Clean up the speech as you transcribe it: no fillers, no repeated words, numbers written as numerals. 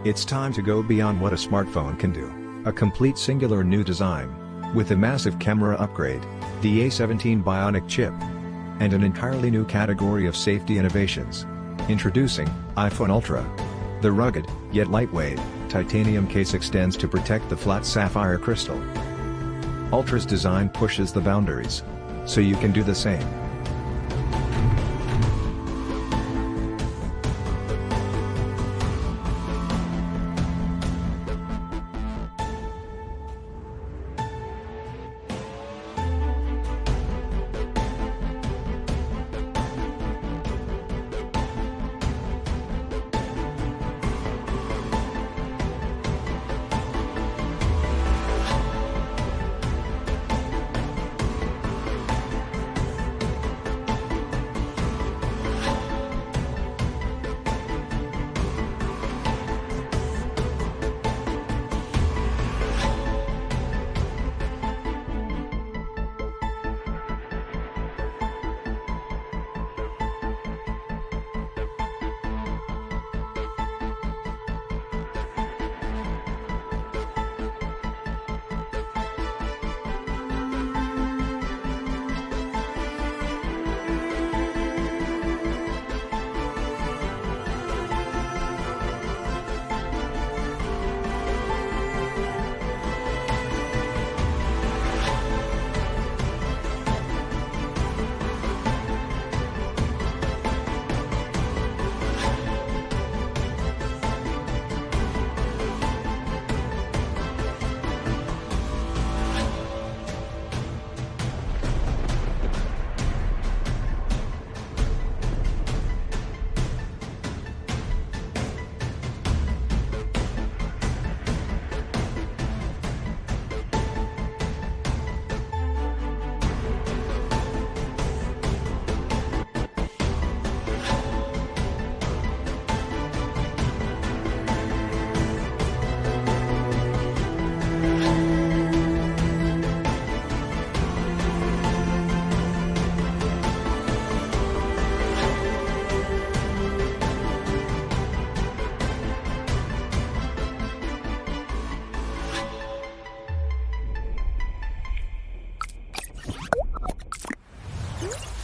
It's time to go beyond what a smartphone can do. A complete singular new design. With a massive camera upgrade, the A17 Bionic chip, and an entirely new category of safety innovations. Introducing iPhone Ultra. The rugged, yet lightweight, titanium case extends to protect the flat sapphire crystal. Ultra's design pushes the boundaries. So you can do the same. Hmm?